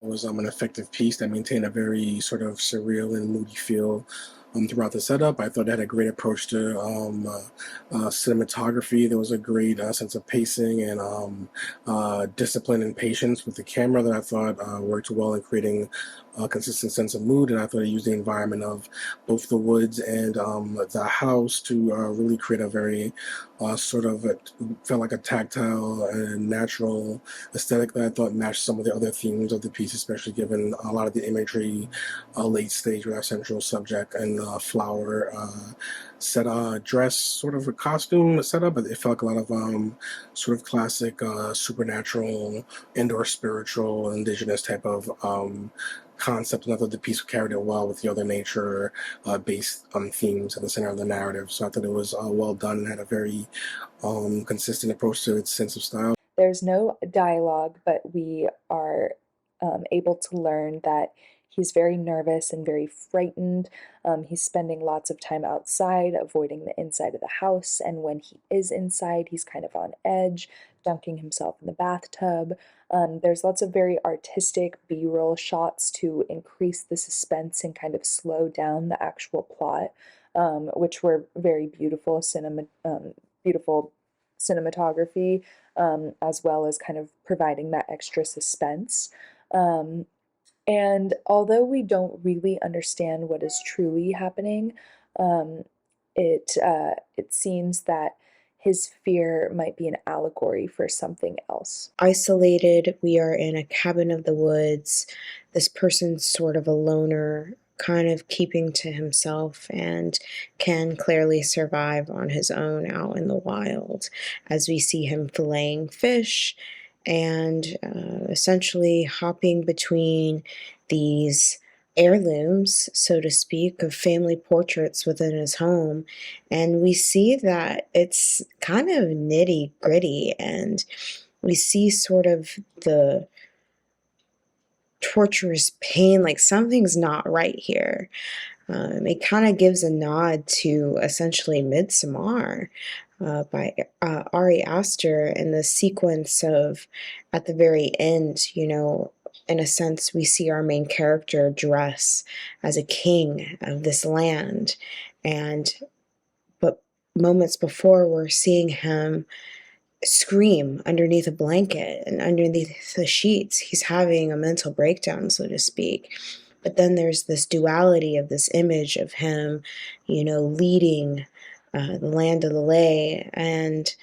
was an effective piece that maintained a very sort of surreal and moody feel throughout the setup. I thought it had a great approach to cinematography. There was a great sense of pacing and discipline and patience with the camera that I thought worked well in creating a consistent sense of mood. And I thought it used the environment of both the woods and the house to really create a very felt like a tactile and natural aesthetic that I thought matched some of the other themes of the piece, especially given a lot of the imagery late stage with our central subject and flower set dress sort of a costume setup, but it felt like a lot of sort of classic supernatural, indoor spiritual, indigenous type of concept, and I thought the piece carried it well with the other nature based themes at the center of the narrative. So I thought it was well done and had a very consistent approach to its sense of style. There's no dialogue, but we are able to learn that he's very nervous and very frightened. He's spending lots of time outside, avoiding the inside of the house, and when he is inside, he's kind of on edge, dunking himself in the bathtub. There's lots of very artistic B-roll shots to increase the suspense and kind of slow down the actual plot, which were very beautiful cinematography, as well as kind of providing that extra suspense. Um, and although we don't really understand what is truly happening, um, it seems that his fear might be an allegory for something else. Isolated, we are in a cabin of the woods. This person's sort of a loner, kind of keeping to himself, and can clearly survive on his own out in the wild, as we see him filleting fish and essentially hopping between these heirlooms, so to speak, of family portraits within his home. And we see that it's kind of nitty gritty, and we see sort of the torturous pain, like something's not right here. It kind of gives a nod to essentially Midsommar by Ari Aster, in the sequence of, at the very end, in a sense, we see our main character dress as a king of this land. But moments before, we're seeing him scream underneath a blanket and underneath the sheets. He's having a mental breakdown, so to speak. But then there's this duality of this image of him, leading the land of the lay, and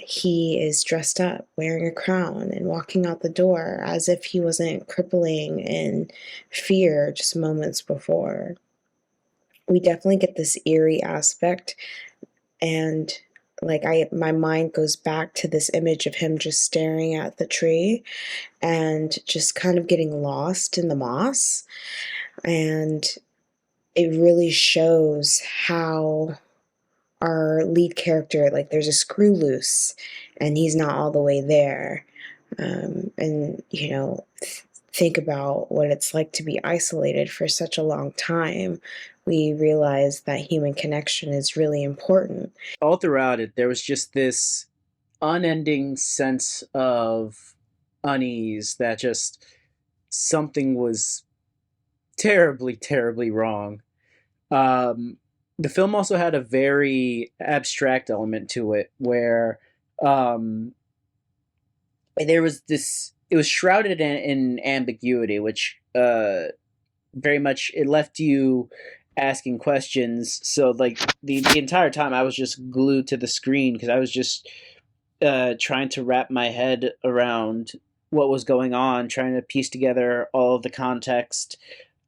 he is dressed up, wearing a crown, and walking out the door as if he wasn't crippling in fear just moments before. We definitely get this eerie aspect, and my mind goes back to this image of him just staring at the tree and just kind of getting lost in the moss. And it really shows how our lead character, like, there's a screw loose and he's not all the way there. And think about what it's like to be isolated for such a long time. We realize that human connection is really important. All throughout it, there was just this unending sense of unease, that just something was terribly, terribly wrong. The film also had a very abstract element to it, where there was this, it was shrouded in ambiguity, which very much, it left you asking questions. So like the entire time I was just glued to the screen, because I was just trying to wrap my head around what was going on, trying to piece together all of the context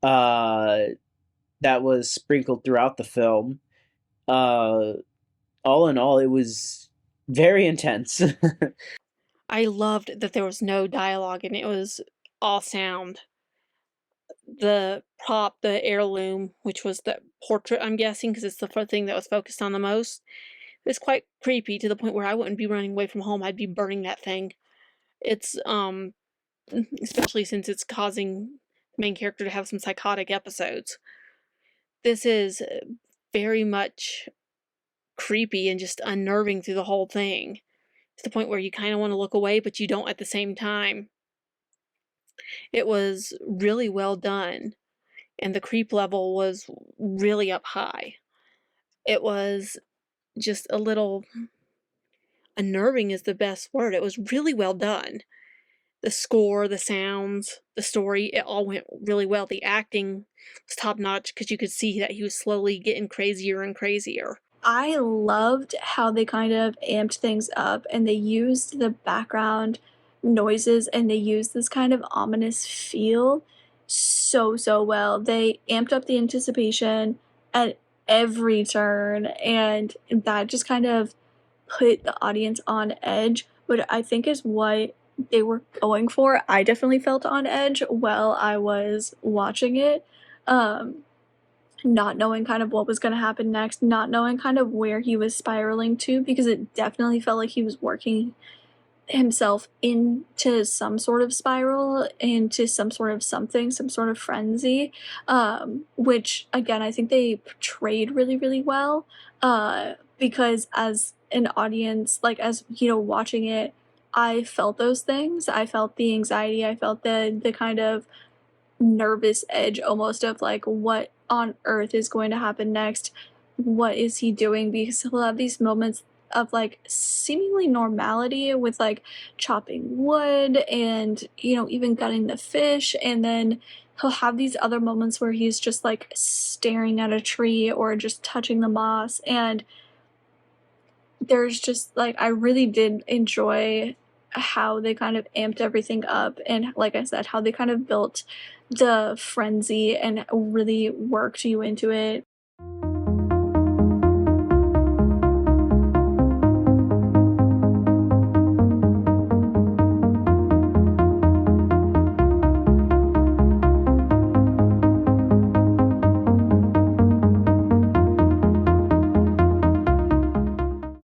that was sprinkled throughout the film. All in all, it was very intense. I loved that there was no dialogue and it was all sound. The prop, the heirloom, which was the portrait, I'm guessing, because it's the first thing that was focused on the most, it's quite creepy, to the point where I wouldn't be running away from home. I'd be burning that thing. It's especially since it's causing the main character to have some psychotic episodes. This is very much creepy and just unnerving through the whole thing, to the point where you kind of want to look away, but you don't at the same time. It was really well done, and the creep level was really up high. It was just a little unnerving is the best word. It was really well done. The score, the sounds, the story, it all went really well. The acting was top notch because you could see that he was slowly getting crazier and crazier. I loved how they kind of amped things up and they used the background noises and they used this kind of ominous feel so well. They amped up the anticipation at every turn, and that just kind of put the audience on edge, which I think is what they were going for. I definitely felt on edge while I was watching it. Um, Not knowing kind of what was going to happen next, not knowing kind of where he was spiraling to, because it definitely felt like he was working himself into some sort of spiral, into some sort of something, some sort of frenzy, which again, I think they portrayed really well, because as an audience, like as you know, watching it, I felt those things. I felt the anxiety. I felt the kind of nervous edge almost of like what on earth is going to happen next, what is he doing, because he'll have these moments of like seemingly normality with like chopping wood and you know even gutting the fish, and then he'll have these other moments where he's just like staring at a tree or just touching the moss, and there's just like I really did enjoy how they kind of amped everything up, and like I said, how they kind of built the frenzy and really worked you into it.